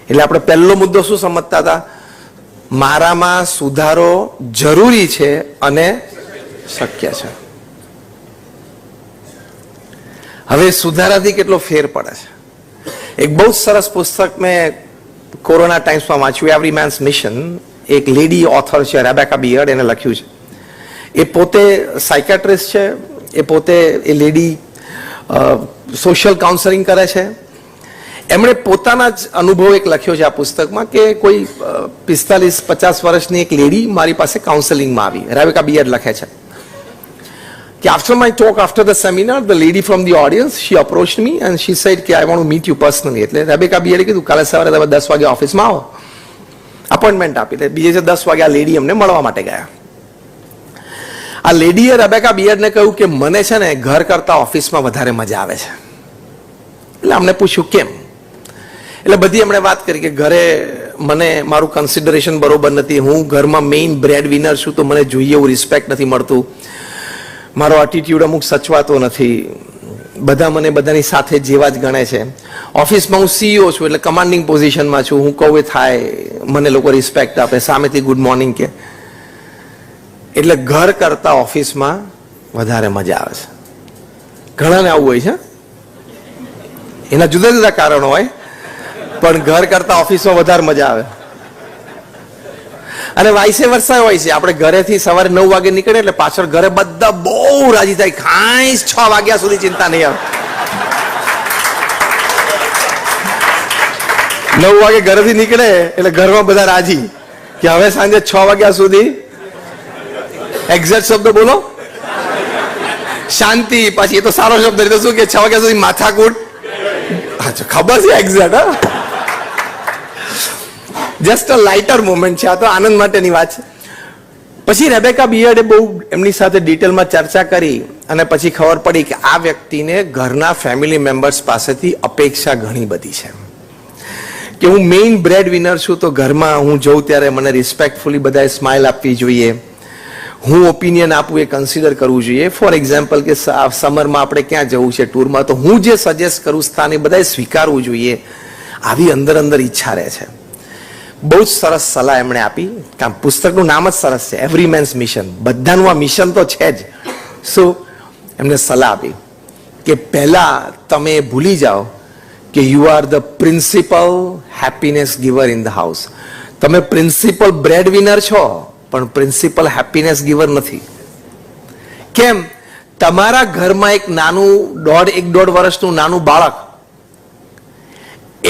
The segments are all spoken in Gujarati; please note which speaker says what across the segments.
Speaker 1: એટલે આપણે પહેલો મુદ્દો શું સમજતા હતા? મારામાં સુધારો જરૂરી છે અને શક્ય છે. હવે સુધારાથી કેટલો ફેર પડે છે? એક બહુ સરસ પુસ્તક મેં કોરોના ટાઈમ્સમાં વાંચ્યું, એવરી મેન્સ મિશન. એક લેડી ઓથર છે, રેબેકા બિયર્ડ, એને લખ્યું છે. એ પોતે સાયકેટ્રિસ્ટ છે, એ પોતે એ લેડી સોશિયલ કાઉન્સેલિંગ કરે છે. એમણે પોતાના જ અનુભવ એક લખ્યો છે આ પુસ્તકમાં કે કોઈ 45-50 વર્ષની એક લેડી મારી પાસે કાઉન્સેલિંગમાં આવી. રેબેકા બિયર્ડ લખે છે કે after my talk, after the seminar, the lady from the audience, she approached me and she said કે I want to meet you personally. એટલે રેબેકા બિયર્ડે કીધું કાલે સવારે તમે 10 વાગે ઓફિસમાં આવો, અપોઇન્ટમેન્ટ આપી. એટલે બીજે 10 વાગે આ લેડી અમને મળવા માટે ગયા. આ લેડીએ રેબેકા બિયર્ડને કહ્યું કે મને છે ને ઘર કરતા ઓફિસમાં વધારે મજા આવે છે. એટલે અમને પૂછ્યું કેમ? એટલે બધી એમણે વાત કરી કે ઘરે મને મારું કન્સિડરેશન બરોબર નથી, હું ઘરમાં મેઇન બ્રેડ વિનર છું તો મને જોઈએ એવું રિસ્પેક્ટ નથી મળતું, મારો એટીટ્યુડ અમુક સચવાતો નથી, બધા મને બધાની સાથે જેવા જ ગણે છે, ઓફિસમાં હું સીઈઓ છું એટલે કમાન્ડિંગ પોઝિશનમાં છું, હું કહું એ થાય, મને લોકો રિસ્પેક્ટ આપે, સામેથી ગુડ મોર્નિંગ કે. એટલે ઘર કરતા ઓફિસમાં વધારે મજા આવે છે. ઘણાને આવું હોય છે, એના જુદા જુદા કારણો હોય, પણ ઘર કરતા ઓફિસમાં વધારે મજા આવે. અને વાઇસે વર્ષા હોય છે, આપણે ઘરેથી સવારે 9 વાગે નીકળે એટલે પાછળ ઘરે બધા બહુ રાજી થાય, ખાઈ 6 વાગ્યા સુધી ચિંતા નહીં આવે. 9 વાગે ઘરેથી નીકળે એટલે ઘરમાં બધા રાજી કે હવે સાંજે 6 વાગ્યા સુધી એક્ઝેક્ટ શબ્દ બોલો, શાંતિ. પછી એ તો સારો શબ્દ, તો શું કે 6 વાગ્યા સુધી માથાકૂટ, ખબર છે એક્ઝેક્ટ. હા, જસ્ટ અ લાઇટર મોમેન્ટ છે, આ તો આનંદ માટેની વાત છે. પછી રેબેકા બિયર્ડે બહુ એમની સાથે ડિટેલમાં ચર્ચા કરી અને પછી ખબર પડી કે આ વ્યક્તિને ઘરના ફેમિલી મેમ્બર્સ પાસેથી અપેક્ષા ઘણી બધી છે કે હું મેઇન બ્રેડ વિનર છું તો ઘરમાં હું જઉં ત્યારે મને રિસ્પેક્ટફુલી બધાએ સ્માઇલ આપવી જોઈએ, હું ઓપિનિયન આપું એ કન્સિડર કરવું જોઈએ. ફોર એક્ઝામ્પલ કે સમરમાં આપણે ક્યાં જવું છે ટૂરમાં, તો હું જે સજેસ્ટ કરું સ્થાન એ બધાએ સ્વીકારવું જોઈએ. આવી અંદર અંદર ઈચ્છા રહે છે. બહુ જ સરસ સલાહ એમણે આપી. પુસ્તકનું નામ જ સરસ છે, એવરી મેન્સ મિશન. બધાનું આ મિશન તો છે જ. શું એમને સલાહ આપી કે પહેલા તમે ભૂલી જાઓ કે you are the principal happiness giver in the house. તમે પ્રિન્સિપલ બ્રેડ વિનર છો પણ પ્રિન્સિપલ હેપીનેસ ગિવર નથી. કેમ? તમારા ઘરમાં એક નાનું 1.5 વર્ષનું નાનું બાળક,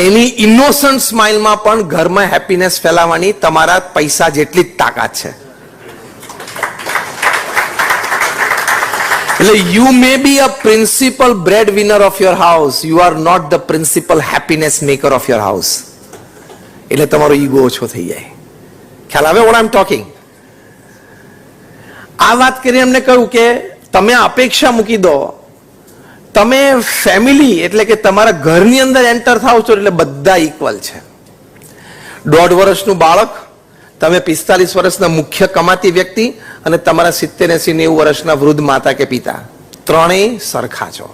Speaker 1: એની ઇનોસન્ટ સ્માઇલમાં પણ ઘરમાં હેપીનેસ ફેલાવવાની તમારા પૈસા જેટલી જ તાકાત છે. એટલે you may be a principal bread winner of your house, you are not the principal happiness maker of your house. એટલે તમારો ઈગો ઓછો થઈ જાય. ખ્યાલ આવે વોટ આઈ એમ ટોકિંગ? આ વાત કરીને એમને કહ્યું કે તમે અપેક્ષા મૂકી દો, તમે ફેમિલી એટલે કે તમારા ઘરની અંદર એન્ટર થાવ છો એટલે બધા ઇક્વલ છે. 1.5 વર્ષનું બાળક, તમે 45 વર્ષના મુખ્ય કમાતી વ્યક્તિ અને તમારા 70, 80, 90 વર્ષના વૃદ્ધ માતા કે પિતા, ત્રણેય સરખા છો.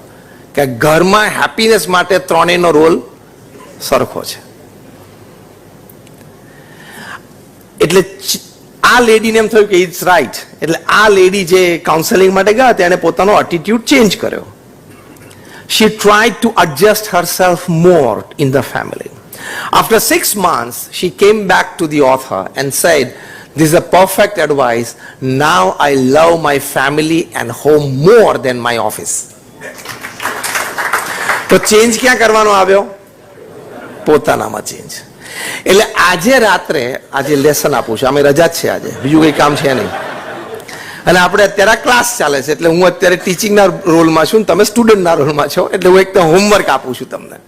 Speaker 1: કે ઘરમાં હેપીનેસ માટે ત્રણેયનો રોલ સરખો છે. એટલે આ લેડીને એમ થયું કે ઇટ્સ રાઈટ. એટલે આ લેડી જે કાઉન્સેલિંગ માટે ગયા તેણે પોતાનો એટીટ્યુડ ચેન્જ કર્યો. She tried to adjust herself more in the family. After 6 months, she came back to the author and said, "This is a perfect advice. Now I love my family and home more than my office." તો ચેન્જ ક્યાં કરવાનો આવ્યો? પોતાનામાં ચેન્જ. એટલે આજે રાત્રે આજે લેસન આપું છું, અમે રજા જ છે આજે, બીજું કંઈ કામ છે નહીં. અને આપણે અત્યારે ક્લાસ ચાલે છે એટલે હું અત્યારે ટીચિંગના રોલમાં છું, તમે સ્ટુડન્ટના રોલમાં છો, એટલે હું એક તો હોમવર્ક આપું છું તમને.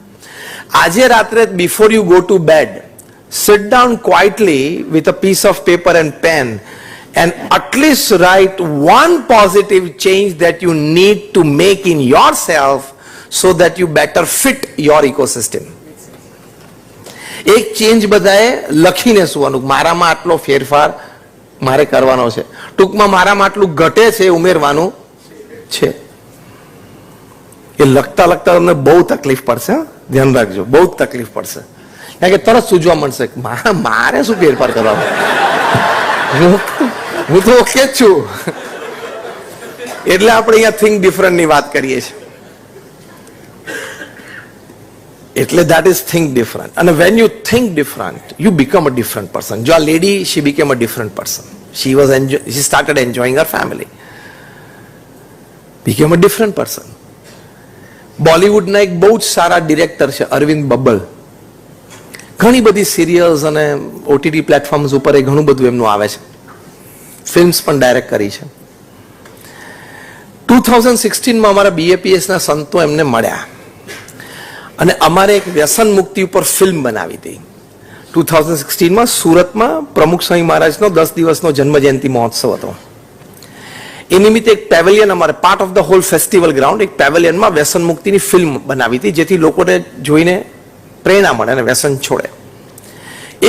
Speaker 1: આજે રાત્રે before you go to bed, sit down quietly with a piece of paper and pen and at least write one positive change that you need to make in yourself so that you better fit your ecosystem. એક ચેન્જ બધાએ લખીને સુવાનું, મારામાં આટલો ફેરફાર મારે કરવાનો છે, ટૂંકમાં મારામાં આટલું ઘટે છે ઉમેરવાનું છે. એ લખતા લખતા તમને બહુ તકલીફ પડશે, ધ્યાન રાખજો, બહુ જ તકલીફ પડશે. કારણ કે તરત સૂઝવા મળશે મારે શું ફેરફાર કરવાનો, હું તો ઓકે જ છું. એટલે આપણે અહીંયા થિંક ડિફરન્ટની વાત કરીએ છીએ. એટલે ધેટ ઇઝ થિંક ડિફરન્ટ. અને when you think different you become a different person. જો આ lady she became a different person. She started enjoying her family, became a different person. બોલિવૂડના એક બહુ જ સારા ડિરેક્ટર છે અરવિંદ બબ્બલ. ઘણી બધી સિરિયલ્સ અને ઓટીટી પ્લેટફોર્મ્સ ઉપર એ ઘણું બધું એમનું આવે છે. ફિલ્મ્સ પણ ડાયરેક્ટ કરી છે. 2016માં અમારા બીએપીએસના સંતો એમને મળ્યા અને અમારે એક વ્યસન મુક્તિ ઉપર ફિલ્મ બનાવી હતી. 2016માં સુરતમાં પ્રમુખ સ્વામી મહારાજનો 10 દિવસનો જન્મજયંતિ મહોત્સવ હતો. એ નિમિત્તે એક પેવેલિયન, અમારે part of the whole festival ground, એક પેવેલિયનમાં વ્યસન મુક્તિની ફિલ્મ બનાવી હતી, જેથી લોકોને જોઈને પ્રેરણા મળે અને વ્યસન છોડે.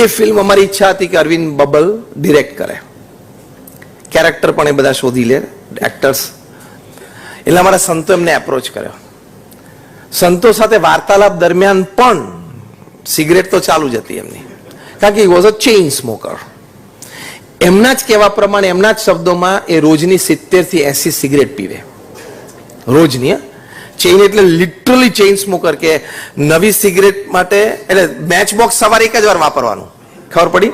Speaker 1: એ ફિલ્મ અમારી ઈચ્છા હતી કે અરવિંદ બબ્બલ ડિરેક્ટ કરે, કેરેક્ટર પણ એ બધા શોધી લે, એક્ટર્સ. એટલે અમારા સંતો એમને એપ્રોચ કર્યો. સંતો સાથે વાર્તાલાપ દરમિયાન પણ સિગરેટ તો ચાલુ જ હતી એમની, કારણ કે he was a chain smoker. એમના જ કહેવા પ્રમાણે, એમના જ શબ્દોમાં, એ રોજની 70 થી 80 સિગરેટ પીવે, રોજની. ચેઇન એટલે લિટરલી ચેઇન સ્મોકર, કે નવી સિગરેટ માટે એટલે મેચ બોક્સ સવારે એક જ વાર વાપરવાનું, ખબર પડી,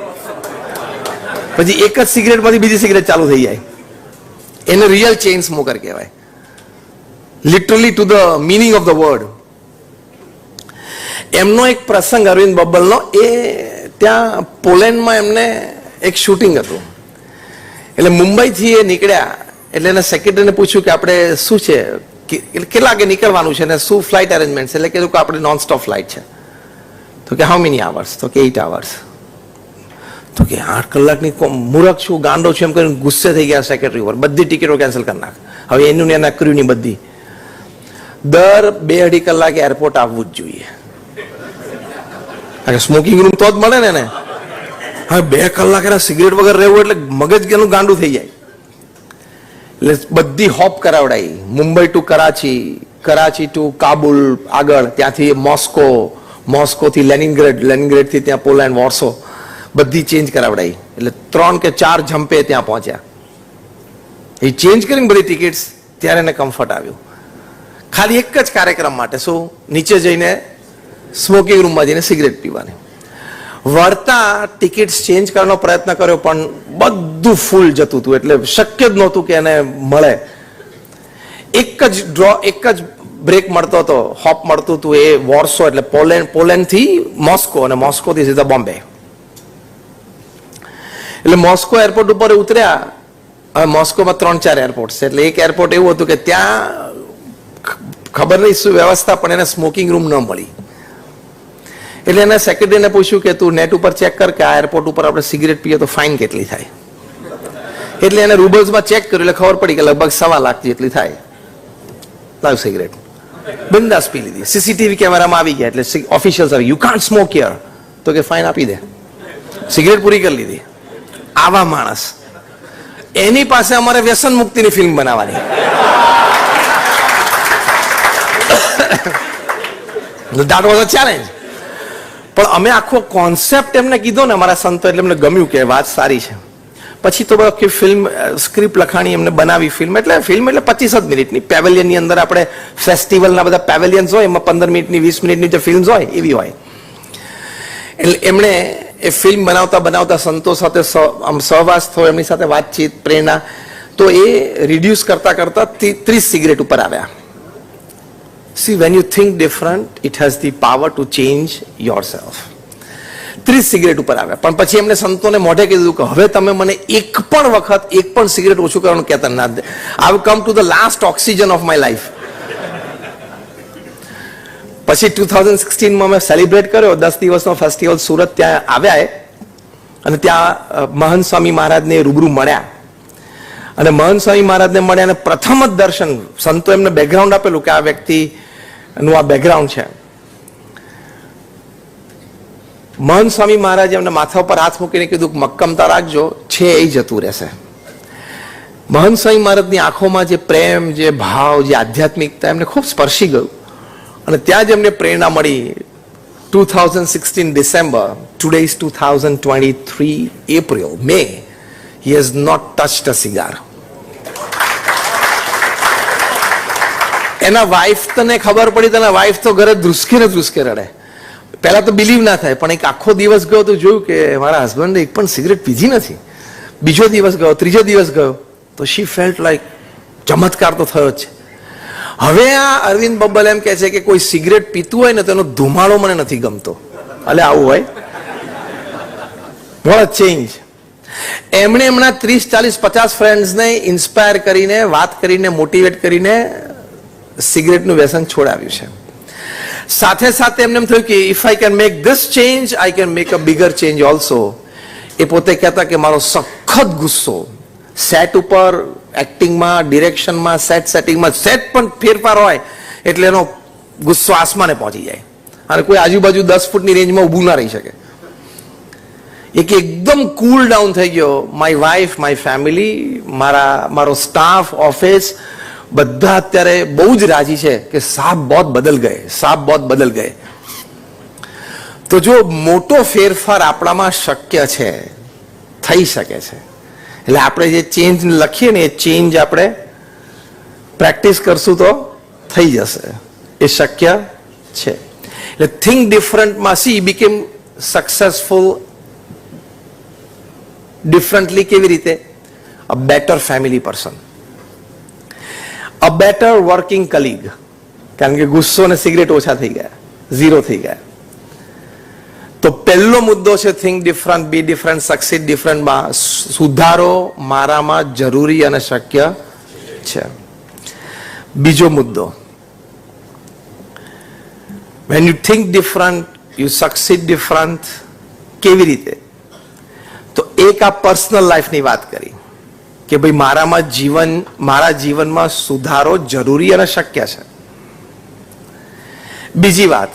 Speaker 1: પછી એક જ સિગરેટમાંથી બીજી સિગરેટ ચાલુ થઈ જાય. એને રિયલ ચેઇન સ્મોકર કહેવાય, literally to the meaning of the word. એમનો એક પ્રસંગ અરવિંદ બબ્બલનો, એ ત્યાં પોલેન્ડમાં એમને એક શૂટિંગ હતું. એટલે મુંબઈથી એ નીકળ્યા એટલે એના સેક્રેટરીને પૂછ્યું કે આપણે શું છે, કેટલા વાગે નીકળવાનું છે ને શું ફ્લાઇટ અરેન્જમેન્ટ છે. એટલે કીધું કે આપણે નોન સ્ટોપ ફ્લાઇટ છે. તો કે હાઉ મેની અવર્સ? તો કે 8 અવર્સ. તો કે 8 કલાકની મૂરખ છું, ગાંડો છું એમ કરીને ગુસ્સે થઈ ગયા સેક્રેટરી ઉપર. બધી ટિકિટો કેન્સલ કરી નાખ. હવે એનું ને એના ક્રૂની બધી. દર 2-2.5 કલાકે એરપોર્ટ આવવું જ જોઈએ. સ્મોકિંગ રૂમ તો જ મળે ને. હવે 2 કલાક એના સિગરેટ વગર રહેવું એટલે મગજ એનું ગાંડું થઈ જાય. એટલે બધી હોપ કરાવડાઈ, મુંબઈ ટુ કરાચી, કરાચી ટુ કાબુલ, આગળ ત્યાંથી મોસ્કો, મોસ્કોથી લેનિનગ્રેડ, લેનિનગ્રેડથી ત્યાં પોલેન્ડ, વોર્સો, બધી ચેન્જ કરાવડાઈ. એટલે 3 કે 4 જમ્પે ત્યાં પહોંચ્યા. એ ચેન્જ કરીને બધી ટિકિટ્સ, ત્યારે એને કમ્ફર્ટ આવ્યું. ખાલી એક જ કાર્યક્રમ માટે, શું, નીચે જઈને સ્મોકિંગ રૂમમાં જઈને સિગરેટ પીવાની. વળતા ટિકિટ્સ ચેન્જ કરવાનો પ્રયત્ન કર્યો પણ બધું ફૂલ જતું હતું, એટલે શક્ય જ નહોતું કે એને મળે. એક જ બ્રેક મળતો હતો, હોપ મળતું હતું, એ વોર્સો એટલે પોલેન્ડથી મોસ્કો અને મોસ્કોથી સીધા બોમ્બે. એટલે મોસ્કો એરપોર્ટ ઉપર ઉતર્યા. હવે મોસ્કોમાં 3-4 એરપોર્ટ છે, એટલે એક એરપોર્ટ એવું હતું કે ત્યાં ખબર નહીં શું વ્યવસ્થા, પણ એને સ્મોકિંગ રૂમ ન મળી. એટલે એને સેક્રેટરીને પૂછ્યું કે તું નેટ ઉપર ચેક કર કે આ એરપોર્ટ ઉપર આપણે સિગરેટ પીએ તો ફાઇન કેટલી થાય. એટલે એને રૂબલ્સમાં ચેક કર્યું, એટલે ખબર પડી કે લગભગ 1.25 લાખ જેટલી થાય. લાવ સિગરેટ, બિંદાસ પી લીધી. સીસીટીવી કેમેરામાં આવી ગયા, એટલે ઓફિશિયલ્સ આવી, યુ કાન્ટ સ્મોક હિયર. તો કે ફાઇન આપી દે. સિગરેટ પૂરી કરી લીધી. આવા માણસ, એની પાસે અમારે વ્યસન મુક્તિની ફિલ્મ બનાવવાની. That was a challenge. પણ અમે આખો કોન્સેપ્ટ એમને કીધો ને અમારા સંતો, એટલે એમને ગમ્યું કે વાત સારી છે. પછી તો આખી ફિલ્મ સ્ક્રિપ્ટ લખાણી, એમને બનાવી ફિલ્મ. એટલે ફિલ્મ એટલે 25 મિનિટની, પેવેલિયનની અંદર આપણે ફેસ્ટિવલના બધા પેવેલિયન્સ હોય, એમાં 15 મિનિટની 20 મિનિટની જે ફિલ્મ્સ હોય એવી હોય. એટલે એમણે એ ફિલ્મ બનાવતા સંતો સાથે સહવાસ થયો, એમની સાથે વાતચીત, પ્રેરણા. તો એ રિડ્યુસ કરતા 30 સિગરેટ ઉપર આવ્યા. See, when you think different, it has the power to change yourself. 30 cigarette ઉપર આવ્યા. પણ પછી એમને સંતોને મોઢે કીધું કે હવે તમે મને એક પણ વખત એક પણ સિગરેટ ઓછું કરવાનું કહેતા ના દે. I will come to the last oxygen of my life. પછી 2016માં અમે સેલિબ્રેટ કર્યો 10 દિવસનો ફેસ્ટિવલ. સુરત ત્યાં આવ્યા અને ત્યાં મહંત સ્વામી મહારાજને રૂબરૂ મળ્યા. અને મહંત સ્વામી મહારાજને મળ્યા અને પ્રથમ જ દર્શન, સંતો એમને બેકગ્રાઉન્ડ આપેલું કે આ વ્યક્તિનું આ બેકગ્રાઉન્ડ છે. મહંત સ્વામી મહારાજે એમને માથા ઉપર હાથ મૂકીને કીધું મક્કમતા રાખજો, છે એ જતું રહેશે. મહંત સ્વામી મહારાજની આંખોમાં જે પ્રેમ, જે ભાવ, જે આધ્યાત્મિકતા એમને ખૂબ સ્પર્શી ગયું. અને ત્યાં જ એમને પ્રેરણા મળી. 2016 December, today is 2023 April, May. He has not touched a cigar. એના વાઇફ તને ખબર પડી, તને વાઇફ તો ઘરે ધ્રુસકે રડે. પહેલા તો બિલીવ ના થાય, પણ એક આખો દિવસ ગયો તો જોયું કે મારા હસબન્ડે એક પણ સિગરેટ પીધી નથી. બીજો દિવસ ગયો, ત્રીજો દિવસ ગયો, તો શી ફેલ્ટ લાઈક ચમત્કાર તો થયો જ છે. હવે આ અરવિંદ બબ્બલ એમ કહે છે કે કોઈ સિગરેટ પીતું હોય ને તેનો ધુમાડો મને નથી ગમતો. અલે આવું હોય, વોટ ચેન્જ. એમણે એમના 30, 40, 50 ફ્રેન્ડ્સને ઇન્સ્પાયર કરીને, વાત કરીને, મોટિવેટ કરીને સિગરેટનું વ્યસન છોડાવ્યું છે. સાથે સાથે એમને એમ થયું કે if I can make this change, I can make a bigger change also. એ પોતે કહેતા કે મારો સખત ગુસ્સો સેટ ઉપર, એક્ટિંગમાં, ડિરેક્શનમાં, સેટિંગમાં સેટ પણ ફેરફાર હોય એટલે એનો ગુસ્સો આસમાને પહોંચી જાય અને કોઈ આજુબાજુ 10 ફૂટની રેન્જમાં ઊભું ના રહી શકે. એક એકદમ કૂલ ડાઉન થઈ ગયો. માય વાઇફ, માય ફેમિલી, મારો સ્ટાફ, ઓફિસ બધા અત્યારે બહુ જ રાજી છે કે સાબ બહોત બદલ ગયે. તો જો મોટો ફેરફાર આપણામાં શક્ય છે, થઈ શકે છે, એટલે આપણે જે ચેન્જ લખીએ ને એ ચેન્જ આપણે પ્રેક્ટિસ કરશું તો થઈ જશે. એ શક્ય છે. એટલે થિંક ડિફરન્ટમાં સી બીકેમ સક્સેસફુલ ડિફરન્ટલી. કેવી રીતે? A better family person, a better working colleague. કારણ કે ગુસ્સો અને સિગરેટ ઓછા થઈ ગયા, ઝીરો થઈ ગયા. તો પહેલો મુદ્દો છે થિંક ડિફરન્ટ, બી ડિફરન્ટ, સક્સીડ ડિફરન્ટમાં સુધારો મારામાં જરૂરી અને શક્ય છે. બીજો મુદ્દો, when you think different, you succeed different. કેવી રીતે? તો એક આ પર્સનલ લાઈફની વાત કરી કે ભાઈ મારા જીવનમાં સુધારો જરૂરી અને શક્ય છે. બીજી વાત,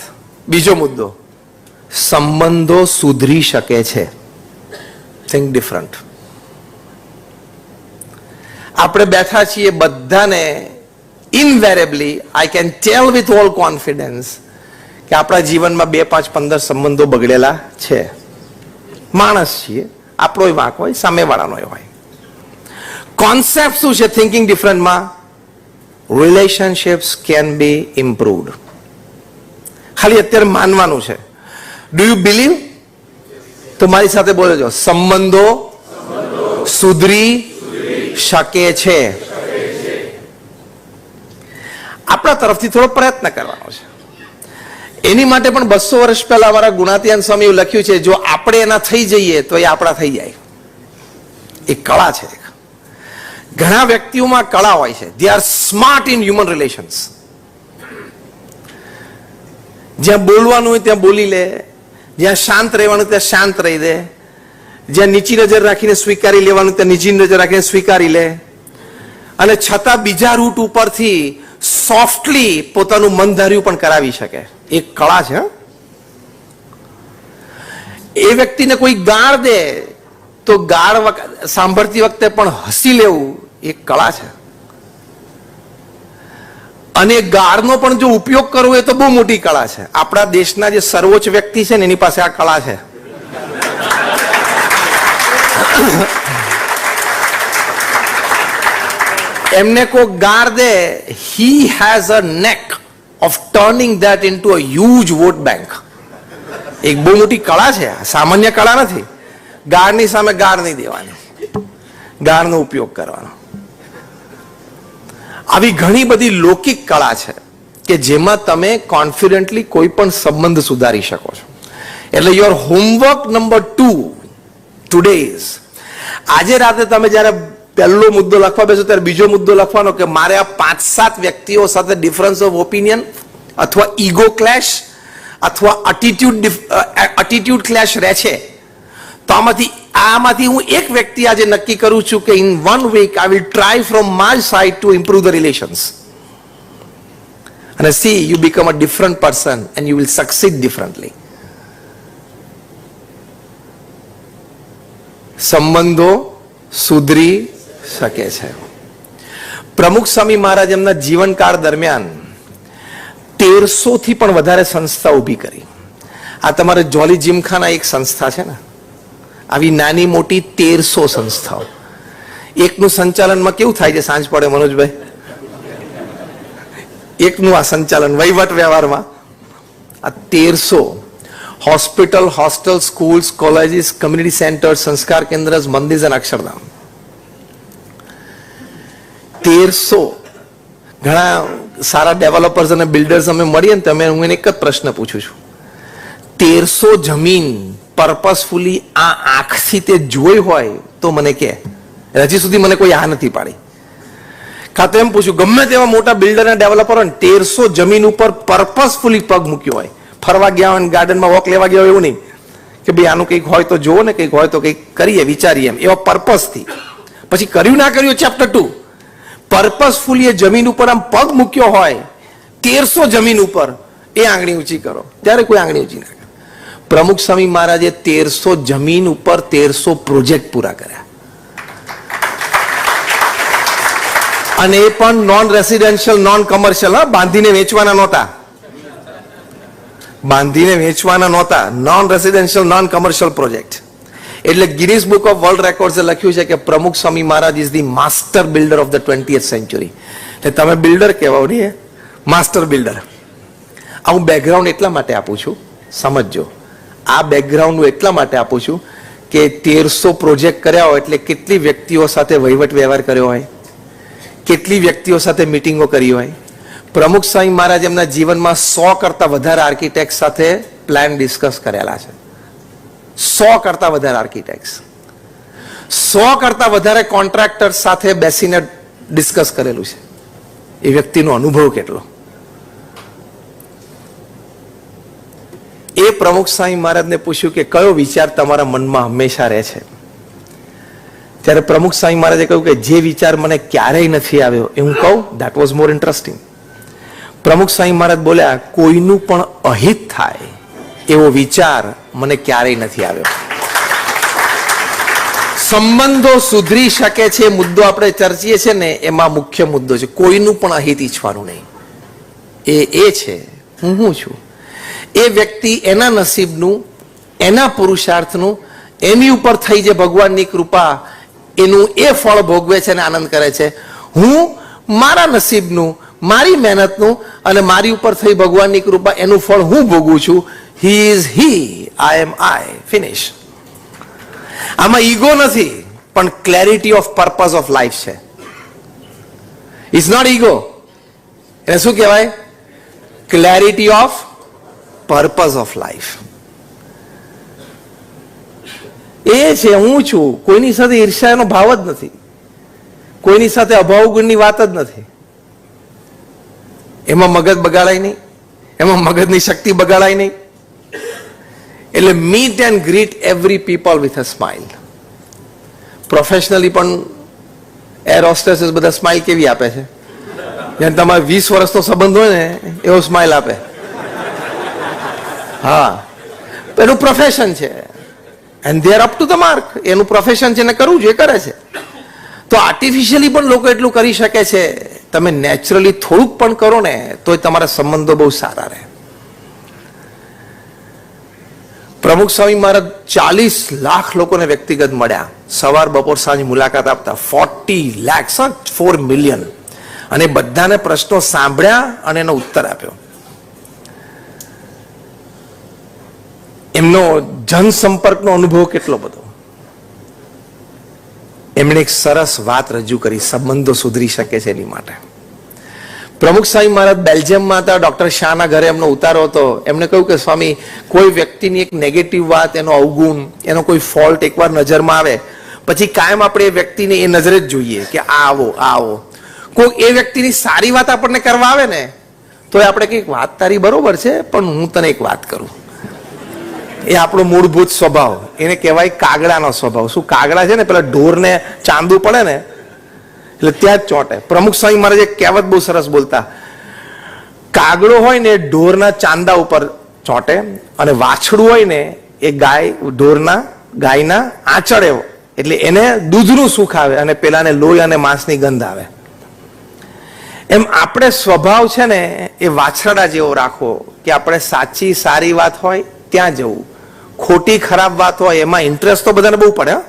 Speaker 1: બીજો મુદ્દો, સંબંધો સુધરી શકે છે. Think different. આપણે બેઠા છીએ બધાને invariably, I can tell with all confidence કે આપણા જીવનમાં 2, 5, 15 સંબંધો બગડેલા છે. માણસ છીએ, આપણો વાંક હોય, સામેવાળાનો હોય. કોન્સેપ્ટ શું છે થિંકિંગ ડિફરન્ટમાં? Relationships can be improved. ખાલી અત્યારે માનવાનું છે. Do you believe? તો મારી સાથે બોલો છો, સંબંધો સુધરી શકે છે. આપણા તરફથી થોડો પ્રયત્ન કરવાનો છે. એની માટે પણ 200 વર્ષ પહેલા અમારા ગુણાતીયન સ્વામી લખ્યું છે, જો આપણે એના થઈ જઈએ તો એ આપણા થઈ જાય. એ કળા છે. ઘણા વ્યક્તિઓમાં કળા હોય છે. They are smart in human relations. જ્યાં બોલવાનું હોય ત્યાં બોલી લે, જ્યાં શાંત રહેવાનું ત્યાં શાંત રહી દે, જ્યાં નીચી નજર રાખીને સ્વીકારી લેવાનું ત્યાં નીચી નજર રાખીને સ્વીકારી લે, અને છતાં બીજા રૂટ ઉપરથી સોફ્ટલી પોતાનું મન ધાર્યું પણ કરાવી શકે. એક કળા છે. એ વ્યક્તિને કોઈ ગાળ દે તો ગાળ સાંભળતી વખતે પણ હસી લેવું એક કળા છે. અને ગાળનો પણ જો ઉપયોગ કરવો એ તો બહુ મોટી કળા છે. આપણા દેશના જે સર્વોચ્ચ વ્યક્તિ છે ને એની પાસે આ કળા છે. એમને કોઈ ગાળ દે, he has a knack of turning that into a huge vote bank. એક બહુ મોટી કળા છે, સામાન્ય કળા નથી. ગાળની સામે ગાળ નહીં દેવાની, ગાળનો ઉપયોગ કરવાનો. આવી ઘણી બધી લૌકિક કળા છે કે જેમાં તમે કોન્ફિડન્ટલી કોઈ પણ સંબંધ સુધારી શકો છો. એટલે your homework number 2 today is, આજે રાતે તમે જ્યારે પહેલો મુદ્દો લખવા બેસો ત્યારે બીજો મુદ્દો લખવાનો કે મારે આ 5-7 વ્યક્તિઓ સાથે ડિફરન્સ ઓફ ઓપિનિયન અથવા ઈગો ક્લેશ અથવા એટીટ્યુડ ક્લેશ રહે છે. તો આમાંથી હું એક વ્યક્તિ આજે નક્કી કરું છું કે in 1 week I will try from my side to improve the relations. અને see you become a different person and you will succeed differently. સંબંધો સુધરી શકે છે. પ્રમુખ સ્વામી મહારાજ એમના જીવનકાળ દરમિયાન 1300 થી પણ વધારે સંસ્થા ઊભી કરી. આ તમારે જોલી જીમખાના એક સંસ્થા છે ને, આવી નાની મોટી 1300 સંસ્થાઓ, એકનું સંચાલનમાં કેવું થાય છે સાંજ પડે મનોજભાઈ? એકનું આ સંચાલન વહીવટ વ્યવહારમાં આ 1300 hospital, hostel, schools, colleges, community centre, સંસ્કાર કેન્દ્ર, મંદિર અને અક્ષરધામ, 1300. ઘણા સારા ડેવલપર્સ અને બિલ્ડર્સ અમે મળીએ ને તમે, હું એને એક જ પ્રશ્ન પૂછું છું, 1300 જમીન પર્પસફુલી આ આંખથી તે જોઈ હોય તો મને કે. હજી સુધી મને કોઈ આ નથી પાડી. કાં તો એમ પૂછ્યું, ગમે તેવા મોટા બિલ્ડર અને ડેવલપર હોય 1300 જમીન ઉપર પર્પસફુલી પગ મૂક્યો હોય, ફરવા ગયા હોય, ગાર્ડનમાં વોક લેવા ગયા હોય, એવું નહીં કે ભાઈ આનું કંઈક હોય તો જોવો ને, કંઈક હોય તો કંઈક કરીએ, વિચારીએ, એમ એવા પર્પસથી. પછી કર્યું ના કર્યું ચેપ્ટર 2. પર્પસફુલી એ જમીન ઉપર આમ પગ મૂક્યો હોય 1300 જમીન ઉપર, એ આંગળી ઊંચી કરો. ત્યારે કોઈ આંગળી ઊંચી ના કરે. પ્રમુખ સ્વામી મહારાજે 1300 જમીન ઉપર 1300 પ્રોજેક્ટ પૂરા કર્યા, અને એ પણ નોન રેસિડેન્શિયલ, નોન કમર્શિયલ. બાંધીને વેચવાના નહોતા, બાંધીને વેચવાના નહોતા, non residential, non commercial project. એટલે ગિનીસ બુક ઓફ વર્લ્ડ રેકોર્ડ્સે લખ્યું છે કે Pramukh Swami Maharaj is the master builder of the 20th century. એટલે તમે બિલ્ડર કહેવાઓ ને, માસ્ટર બિલ્ડર. આ હું બેકગ્રાઉન્ડ એટલા માટે આપું છું, સમજજો. આ બેકગ્રાઉન્ડ હું એટલા માટે આપું છું કે 1300 પ્રોજેક્ટ કર્યા હોય એટલે કેટલી વ્યક્તિઓ સાથે વહીવટ વ્યવહાર કર્યો હોય, કેટલી વ્યક્તિઓ સાથે મિટિંગો કરી હોય. પ્રમુખ સ્વામી મહારાજ એમના જીવનમાં 100 કરતા વધારે આર્કિટેક્ટ સાથે પ્લાન ડિસ્કસ કરેલા છે. 100 કરતા વધારે આર્કિટેક્ટ, 100 કરતા વધારે કોન્ટ્રાક્ટર સાથે બેસીને ડિસ્કસ કરેલું છે. એ વ્યક્તિનો અનુભવ કેટલો. એ પ્રમુખ સ્વામી મહારાજને પૂછ્યું કે કયો વિચાર તમારા મનમાં હંમેશા રહે છે? ત્યારે પ્રમુખ સ્વામી મહારાજે કહ્યું કે જે વિચાર મને ક્યારેય નથી આવ્યો એ હું કહું. That was more interesting. પ્રમુખ સ્વામી મહારાજ બોલ્યા, કોઈનું પણ અહિત થાય એવો વિચાર મને ક્યારેય નથી આવ્યો. સંબંધો સુધરી શકે છે મુદ્દો આપણે ચર્ચીએ છીએ ને, એમાં મુખ્ય મુદ્દો છે કોઈનું પણ અહિત ઈચ્છવાનું નહીં. એ છે હું છું. એ વ્યક્તિ એના નસીબનું, એના પુરુષાર્થનું, એની ઉપર થઈ જે ભગવાનની કૃપા, એનું એ ફળ ભોગવે છે અને આનંદ કરે છે. હું મારા નસીબનું, મારી મહેનતનું અને મારી ઉપર થઈ ભગવાનની કૃપા, એનું ફળ હું ભોગવું છું. He is he, I am I, finish. આમાં ઈગો નથી, પણ clarity of purpose of life છે. It's not ego. એને શું કહેવાય? Clarity of purpose of life. એ છે હું છું. કોઈની સાથે ઈર્ષ્યાનો ભાવ જ નથી, કોઈની સાથે અભાવ ગુણની વાત જ નથી. એમાં મગજ બગાડાય નહીં, એમાં મગજની શક્તિ બગાડાય નહીં. એટલે meet and greet every people with a smile. Professionally પણ એર હોસ્ટેસીસ બધા સ્માઇલ કેવી આપે છે? જેને તમારે 20 વર્ષનો સંબંધ હોય ને એવો સ્માઇલ આપે. હા, એનું પ્રોફેશન છે and they are up to the mark. એનું પ્રોફેશન છે ને કરવું જોઈએ, કરે છે. તો આર્ટિફિશિયલી પણ લોકો એટલું કરી શકે છે. તમે નેચરલી થોડુંક પણ કરો ને તો તમારા સંબંધો બહુ સારા રહે. પ્રમુખ સ્વામી મહારાજ 40 લાખ લોકોને વ્યક્તિગત મળ્યા, સવાર બપોર સાંજ મુલાકાત આપતા. 40 lakhs, 4 million. અને બધાને પ્રશ્નો સાંભળ્યા અને એનો ઉત્તર આપ્યો. એમનો જનસંપર્કનો અનુભવ કેટલો બધો. એમણે એક સરસ વાત રજૂ કરી, સંબંધો સુધરી શકે છે એની માટે. પ્રમુખ સ્વામી મહારાજ બેલ્જિયમમાં હતા, ડોક્ટર શાહના ઘરે એમનો ઉતારો હતો. એમને કહ્યું કે સ્વામી, કોઈ વ્યક્તિની એક નેગેટિવ વાત, એનો અવગુણ, એનો કોઈ ફોલ્ટ એકવાર નજરમાં આવે પછી કાયમ આપણે એ વ્યક્તિને એ નજરે જ જોઈએ કે આવો આવો. કોઈ એ વ્યક્તિની સારી વાત આપણને કરવા આવે ને તો આપણે કંઈક વાત તારી બરોબર છે, પણ હું તને એક વાત કરું. એ આપણો મૂળભૂત સ્વભાવ, એને કહેવાય કાગડાનો સ્વભાવ. શું કાગડા છે ને, પેલા ઢોરને ચાંદવું પડે ને એટલે ત્યાં જ ચોંટે. પ્રમુખ સ્વામી મહારાજ એક કહેવત બહુ સરસ બોલતા, કાગડો હોય ને ઢોરના ચાંદા ઉપર ચોંટે, અને વાછડું હોય ને એ ગાયના આંચળે, એટલે એને દૂધનું સુખ આવે અને પેલાને લોહી અને માંસની ગંધ આવે. એમ આપણે સ્વભાવ છે ને એ વાછરડા જેવો રાખવો કે આપણે સાચી સારી વાત હોય ત્યાં જવું. ખોટી ખરાબ વાત હોય એમાં ઇન્ટરેસ્ટ તો બધાને બહુ પડે, હા?